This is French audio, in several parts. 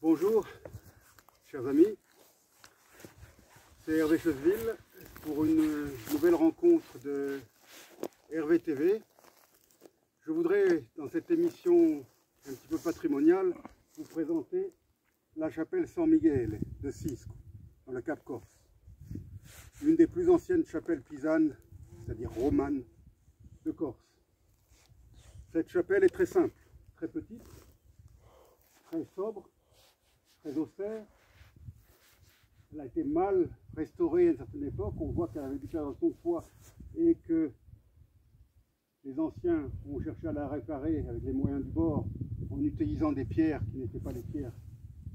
Bonjour, chers amis, c'est Hervé Chevesville pour une nouvelle rencontre de Hervé TV. Je voudrais, dans cette émission un petit peu patrimoniale, vous présenter la chapelle San Miguel de Cisco, dans le Cap Corse. L'une des plus anciennes chapelles pisanes, c'est-à-dire romanes, de Corse. Cette chapelle est très simple, très petite, très sobre, très austère. Elle a été mal restaurée à une certaine époque. On voit qu'elle avait du cadre son poids et que les anciens ont cherché à la réparer avec les moyens du bord en utilisant des pierres qui n'étaient pas les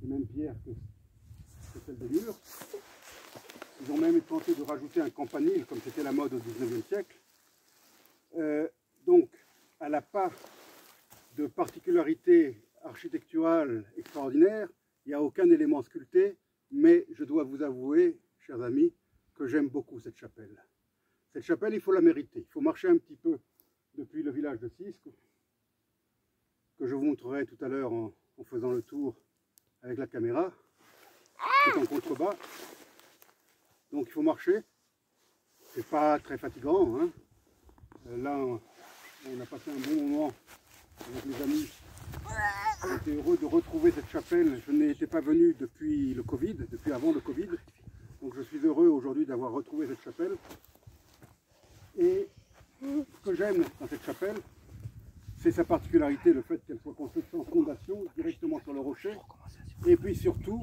mêmes pierres que celles des murs. Ils ont même tenté de rajouter un campanile comme c'était la mode au XIXe siècle. Donc, elle n'a pas de particularité architecturale extraordinaire. Il n'y a aucun élément sculpté, mais je dois vous avouer, chers amis, que j'aime beaucoup cette chapelle. Cette chapelle, il faut la mériter. Il faut marcher un petit peu depuis le village de Cisco, que je vous montrerai tout à l'heure en faisant le tour avec la caméra. C'est en contrebas. Donc il faut marcher. C'est pas très fatigant, hein. Là, on a passé un bon moment avec les amis. J'étais heureux de retrouver cette chapelle. Je n'étais pas venu depuis le Covid, depuis avant le Covid. Donc je suis heureux aujourd'hui d'avoir retrouvé cette chapelle. Et ce que j'aime dans cette chapelle, c'est sa particularité, le fait qu'elle soit construite sans fondation, directement sur le rocher. Et puis surtout,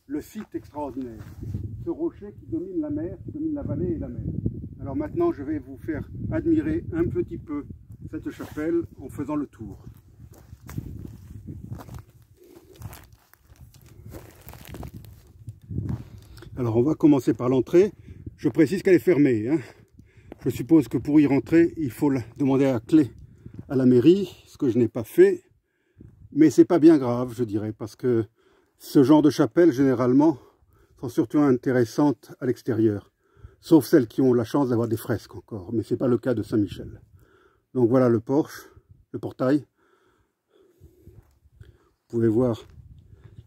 le site extraordinaire. Ce rocher qui domine la mer, qui domine la vallée et la mer. Alors maintenant, je vais vous faire admirer un petit peu cette chapelle en faisant le tour. Alors on va commencer par l'entrée. Je précise qu'elle est fermée, hein. Je suppose que pour y rentrer, il faut demander la clé à la mairie, ce que je n'ai pas fait. Mais c'est pas bien grave, je dirais, parce que ce genre de chapelles, généralement, sont surtout intéressantes à l'extérieur. Sauf celles qui ont la chance d'avoir des fresques encore. Mais ce n'est pas le cas de Saint-Michel. Donc voilà le porche, le portail. Vous pouvez voir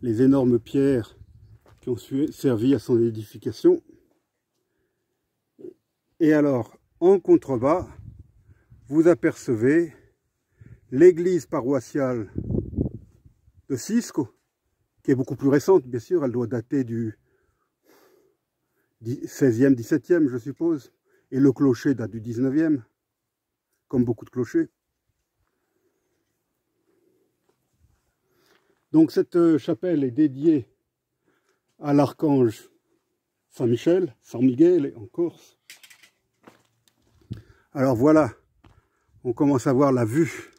les énormes pierres qui ont servi à son édification. Et alors, en contrebas, vous apercevez l'église paroissiale de Cisco, qui est beaucoup plus récente, bien sûr. Elle doit dater du 16e, 17e, je suppose. Et le clocher date du 19e, comme beaucoup de clochers. Donc cette chapelle est dédiée à l'archange Saint-Michel, San Miguel en Corse. Alors voilà, on commence à voir la vue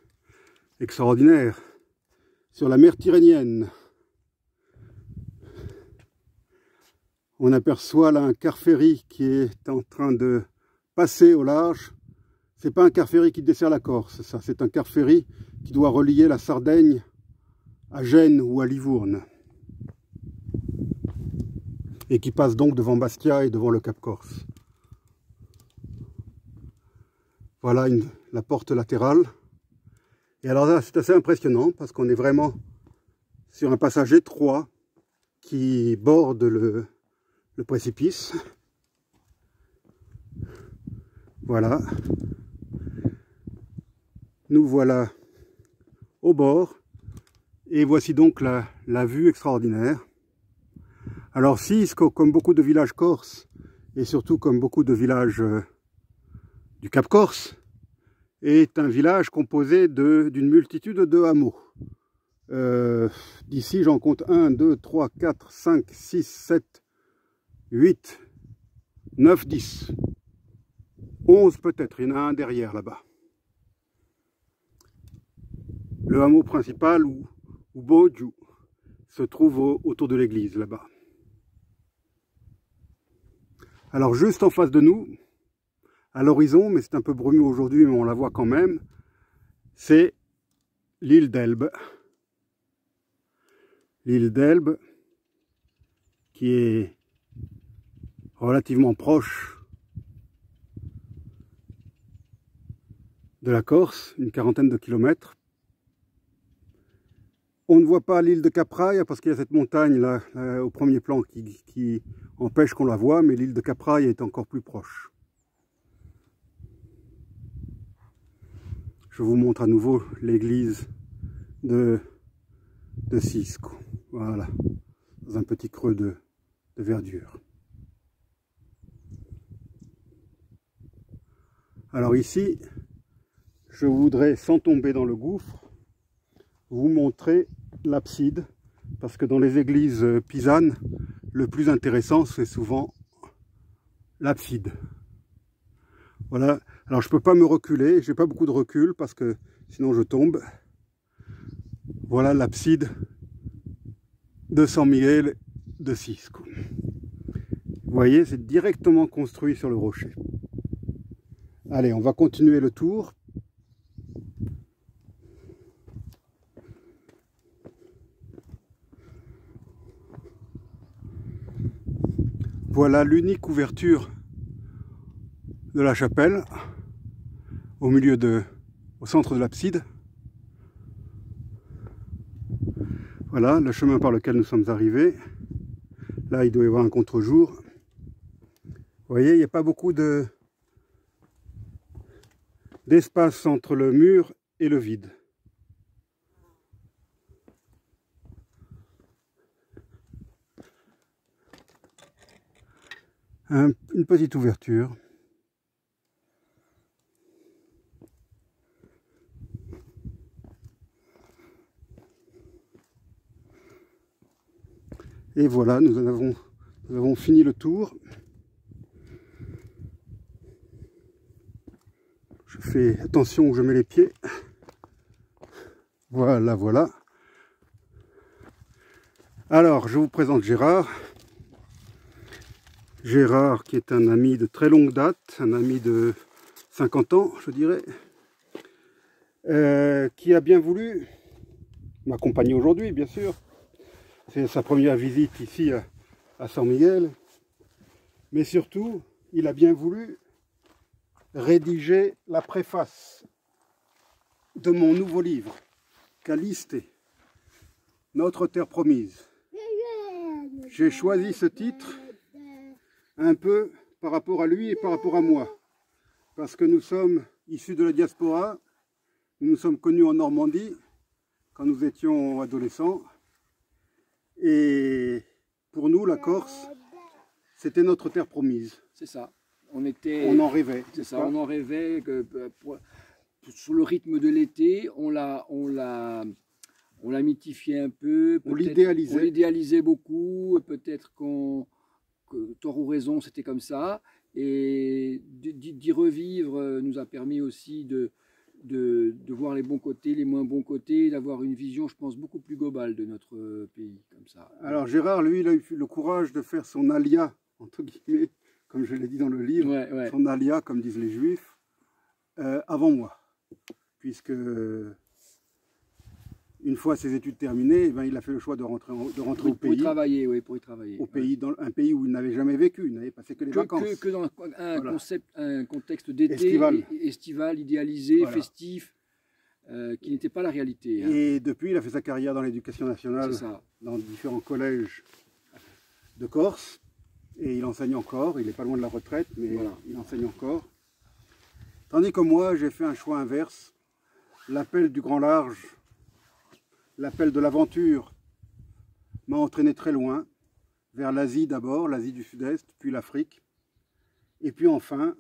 extraordinaire sur la mer Tyrrhénienne. On aperçoit là un car-ferry qui est en train de passer au large. C'est pas un car-ferry qui dessert la Corse, ça, c'est un car-ferry qui doit relier la Sardaigne à Gênes ou à Livourne. Et qui passe donc devant Bastia et devant le Cap Corse. Voilà la porte latérale. Et alors là, c'est assez impressionnant parce qu'on est vraiment sur un passage étroit qui borde le précipice. Voilà. Nous voilà au bord. Et voici donc la vue extraordinaire. Alors Cisco, comme beaucoup de villages corses, et surtout comme beaucoup de villages du Cap Corse, est un village composé d'une multitude de hameaux. D'ici j'en compte 1, 2, 3, 4, 5, 6, 7, 8, 9, 10. 11 peut-être, il y en a un derrière là-bas. Le hameau principal, ou Boju, se trouve autour de l'église là-bas. Alors juste en face de nous, à l'horizon, mais c'est un peu brumeux aujourd'hui, mais on la voit quand même, c'est l'île d'Elbe. L'île d'Elbe, qui est relativement proche de la Corse, une quarantaine de kilomètres. On ne voit pas l'île de Capraia parce qu'il y a cette montagne là, au premier plan qui empêche qu'on la voie, mais l'île de Capraia est encore plus proche. Je vous montre à nouveau l'église de Sisco. Voilà, dans un petit creux de verdure. Alors ici, je voudrais, sans tomber dans le gouffre, vous montrer l'abside, parce que dans les églises pisanes, le plus intéressant, c'est souvent l'abside. Voilà, alors je ne peux pas me reculer, j'ai pas beaucoup de recul, parce que sinon je tombe. Voilà l'abside de San Miguel de Sisco. Vous voyez, c'est directement construit sur le rocher. Allez, on va continuer le tour. Voilà l'unique ouverture de la chapelle, au centre de l'abside. Voilà le chemin par lequel nous sommes arrivés. Là, il doit y avoir un contre-jour. Vous voyez, il n'y a pas beaucoup d'espace entre le mur et le vide. Une petite ouverture. Et voilà, nous avons fini le tour. Je fais attention où je mets les pieds. Voilà, voilà. Alors, je vous présente Gérard. Gérard qui est un ami de très longue date, un ami de 50 ans, je dirais, qui a bien voulu m'accompagner aujourd'hui, bien sûr. C'est sa première visite ici à San Miguel. Mais surtout, il a bien voulu rédiger la préface de mon nouveau livre, Caliste, Notre Terre Promise. J'ai choisi ce titre un peu par rapport à lui et par rapport à moi. Parce que nous sommes issus de la diaspora, nous nous sommes connus en Normandie quand nous étions adolescents. Et pour nous, la Corse, c'était notre terre promise. C'est ça. On en rêvait. C'est ça, on en rêvait. Sur le rythme de l'été, on l'a mythifié un peu. On l'idéalisait. On l'idéalisait beaucoup. Peut-être tort ou raison, c'était comme ça. Et d'y revivre nous a permis aussi de voir les bons côtés, les moins bons côtés, d'avoir une vision, je pense, beaucoup plus globale de notre pays, comme ça. Alors Gérard, lui, il a eu le courage de faire son alia, entre guillemets, comme je l'ai dit dans le livre, ouais. son alia, comme disent les Juifs, avant moi. Puisque, une fois ses études terminées, eh ben, il a fait le choix de rentrer au pays. Pour y travailler, oui, pour y travailler. Dans un pays où il n'avait jamais vécu, il n'avait passé que les vacances. Que dans un contexte d'été estival, idéalisé, voilà. Festif, qui n'était pas la réalité. Hein. Et depuis, il a fait sa carrière dans l'éducation nationale, dans différents collèges de Corse. Et il enseigne encore, il n'est pas loin de la retraite, mais voilà. Il enseigne encore. Tandis que moi, j'ai fait un choix inverse. L'appel du grand large, l'appel de l'aventure m'a entraîné très loin, vers l'Asie d'abord, l'Asie du Sud-Est, puis l'Afrique. Et puis enfin,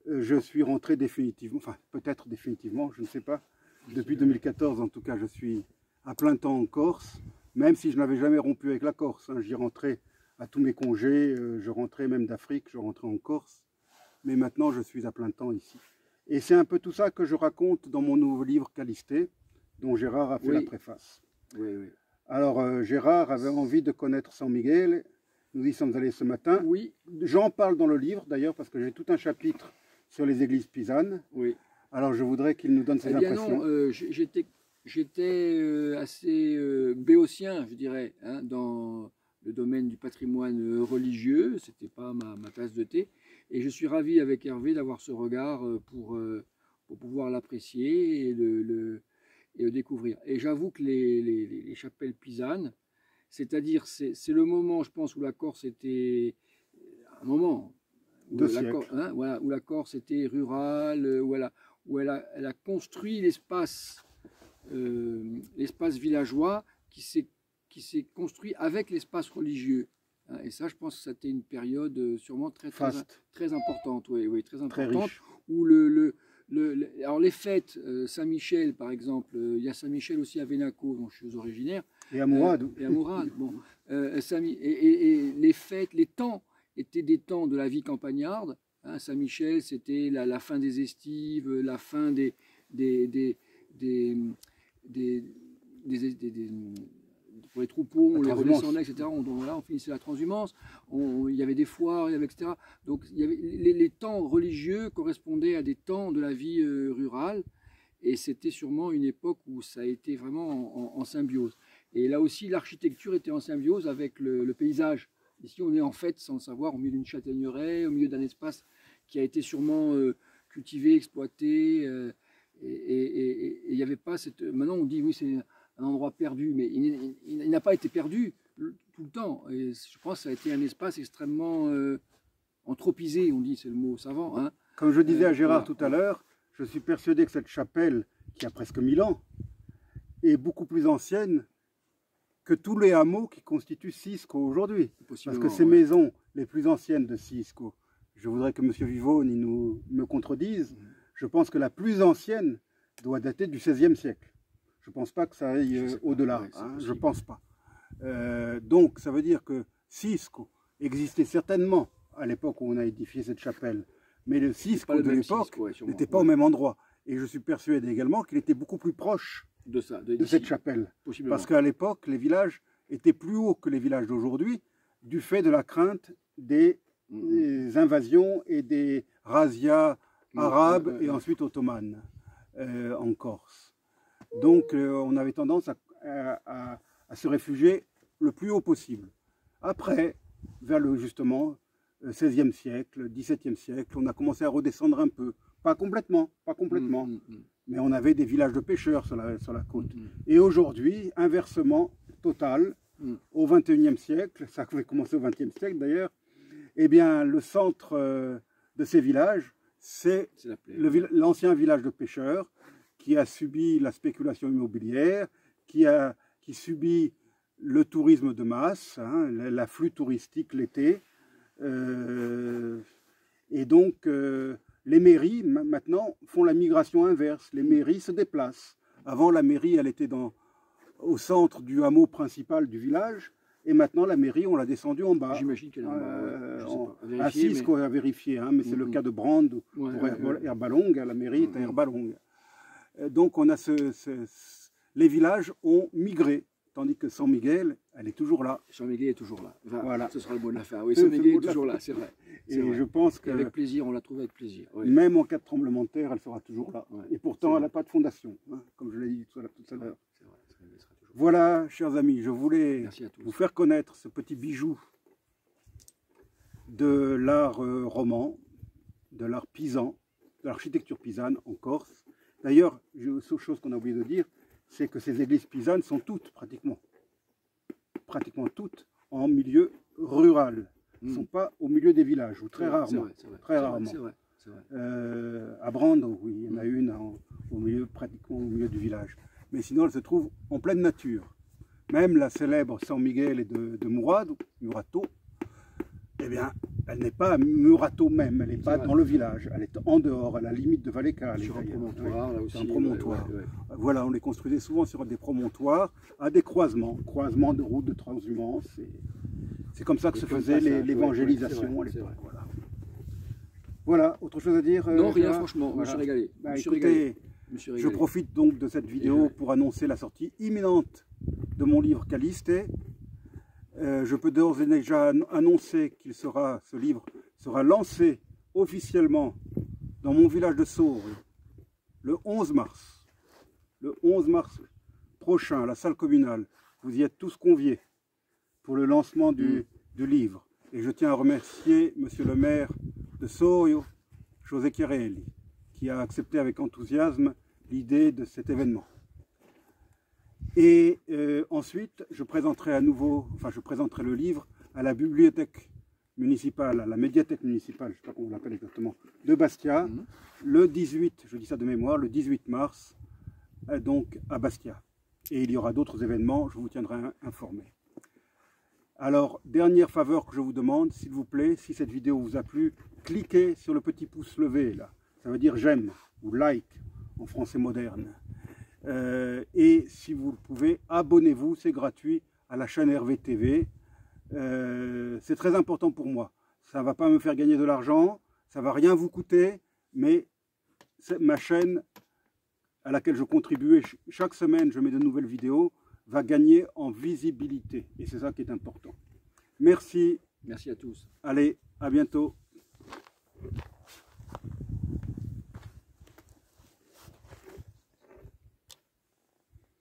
je suis rentré définitivement, enfin peut-être définitivement, je ne sais pas. Depuis 2014 en tout cas, je suis à plein temps en Corse, même si je n'avais jamais rompu avec la Corse. J'y rentrais à tous mes congés, je rentrais même d'Afrique, je rentrais en Corse. Mais maintenant, je suis à plein temps ici. Et c'est un peu tout ça que je raconte dans mon nouveau livre Caliste, dont Gérard a fait la préface. Oui, oui. Alors, Gérard avait envie de connaître San Miguel. Nous y sommes allés ce matin. Oui. J'en parle dans le livre, d'ailleurs, parce que j'ai tout un chapitre sur les églises pisanes. Oui. Alors, je voudrais qu'il nous donne ses impressions. Non, j'étais assez béotien, je dirais, hein, dans le domaine du patrimoine religieux. Ce n'était pas ma tasse de thé. Et je suis ravi avec Hervé d'avoir ce regard pour pouvoir l'apprécier et le découvrir. Et j'avoue que les chapelles pisanes, c'est-à-dire c'est le moment, je pense, où la Corse était un moment voilà, où la Corse était rurale, où elle a construit l'espace villageois qui s'est construit avec l'espace religieux. Et ça, je pense que c'était une période sûrement très importante, oui, très importante, où alors les fêtes, Saint-Michel par exemple, il y a Saint-Michel aussi à Venaco, dont je suis originaire, et à Mourad. Bon, et les fêtes, les temps étaient des temps de la vie campagnarde. Saint-Michel, c'était la fin des estives, la fin pour les troupeaux, on les redescendait, etc. On finissait la transhumance, il y avait des foires, etc. Donc il y avait, les temps religieux correspondaient à des temps de la vie rurale, et c'était sûrement une époque où ça a été vraiment en symbiose. Et là aussi, l'architecture était en symbiose avec le paysage. Ici, on est en fait, sans le savoir, au milieu d'une châtaigneraie, au milieu d'un espace qui a été sûrement cultivé, exploité, et il n'y avait pas cette... Maintenant, on dit, oui, c'est un endroit perdu, mais il n'a pas été perdu tout le temps. Et je pense que ça a été un espace extrêmement anthropisé, on dit, c'est le mot savant. Hein. Comme je disais à Gérard tout à l'heure, je suis persuadé que cette chapelle, qui a presque 1000 ans, est beaucoup plus ancienne que tous les hameaux qui constituent Siisco aujourd'hui. Parce que ces maisons les plus anciennes de Siisco, je voudrais que M. Vivone me contredise, je pense que la plus ancienne doit dater du XVIe siècle. Je ne pense pas que ça aille au-delà, je ne pense pas. Donc ça veut dire que Siisco existait certainement à l'époque où on a édifié cette chapelle, mais le Siisco de l'époque n'était pas au même endroit. Et je suis persuadé également qu'il était beaucoup plus proche de cette chapelle. Parce qu'à l'époque, les villages étaient plus hauts que les villages d'aujourd'hui, du fait de la crainte des invasions et des razzias arabes et ensuite ottomanes en Corse. Donc on avait tendance à se réfugier le plus haut possible. Après, vers justement, 16e siècle, 17e siècle, on a commencé à redescendre un peu. Pas complètement, mais on avait des villages de pêcheurs sur la côte. Et aujourd'hui, inversement total, au XXIe siècle, ça avait commencé au XXe siècle d'ailleurs, eh bien le centre de ces villages, c'est l'ancien village de pêcheurs qui a subi la spéculation immobilière, qui subit le tourisme de masse, l'afflux touristique l'été. Et donc, les mairies, maintenant, font la migration inverse. Les mairies se déplacent. Avant, la mairie, elle était au centre du hameau principal du village. Et maintenant, la mairie, on l'a descendue en bas. J'imagine qu'elle est en bas. À Siisco, à vérifier, mais c'est le cas de Brande pour Herbalong. La mairie est à Herbalong. Donc, on a les villages ont migré. Tandis que San Miguel, elle est toujours là. San Miguel est toujours là. Voilà. Ce sera le mot de la fin. Oui, San Miguel est toujours là, c'est vrai. Et je pense que... Avec plaisir, on l'a trouvé avec plaisir. Oui. Même en cas de tremblement de terre, elle sera toujours là. Ouais, et pourtant, elle n'a pas de fondation, comme je l'ai dit tout à l'heure. Voilà, chers amis, je voulais vous faire connaître ce petit bijou de l'art roman, de l'art pisan, de l'architecture pisane en Corse. D'ailleurs, une seule chose qu'on a oublié de dire, c'est que ces églises pisanes sont toutes, pratiquement toutes, en milieu rural. Elles ne sont pas au milieu des villages, ou très rarement. Très rarement. À Brande, oui, il y en a une pratiquement au milieu du village. Mais sinon, elle se trouve en pleine nature. Même la célèbre San Miguel de Murato, eh bien, elle n'est pas à Murato même, elle n'est pas dans le village, elle est en dehors, à la limite de Vallecale. Sur un promontoire, là aussi. Un promontoire. Voilà, on les construisait souvent sur des promontoires, à des croisements de routes de transhumance. C'est comme ça que se faisait l'évangélisation à l'époque. Voilà, autre chose à dire? Non, rien, franchement, je me suis régalé. Écoutez, je profite donc de cette vidéo pour annoncer la sortie imminente de mon livre Caliste. Je peux d'ores et déjà annoncer que ce livre sera lancé officiellement dans mon village de Saure le 11 mars. Le 11 mars prochain, à la salle communale. Vous y êtes tous conviés pour le lancement du livre. Et je tiens à remercier monsieur le maire de Saure, José Chiarelli, qui a accepté avec enthousiasme l'idée de cet événement. Et ensuite, je présenterai je présenterai le livre à la bibliothèque municipale, à la médiathèque municipale, je ne sais pas comment on l'appelle exactement, de Bastia, le 18, je dis ça de mémoire, le 18 mars, donc à Bastia. Et il y aura d'autres événements, je vous tiendrai informé. Alors, dernière faveur que je vous demande, s'il vous plaît, si cette vidéo vous a plu, cliquez sur le petit pouce levé, là. Ça veut dire j'aime, ou like, en français moderne. Et si vous le pouvez, abonnez-vous, c'est gratuit, à la chaîne Hervé TV. C'est très important pour moi. Ça ne va pas me faire gagner de l'argent, ça ne va rien vous coûter, mais c'est ma chaîne à laquelle je contribue. Chaque semaine, je mets de nouvelles vidéos, va gagner en visibilité. Et c'est ça qui est important. Merci. Merci à tous. Allez, à bientôt.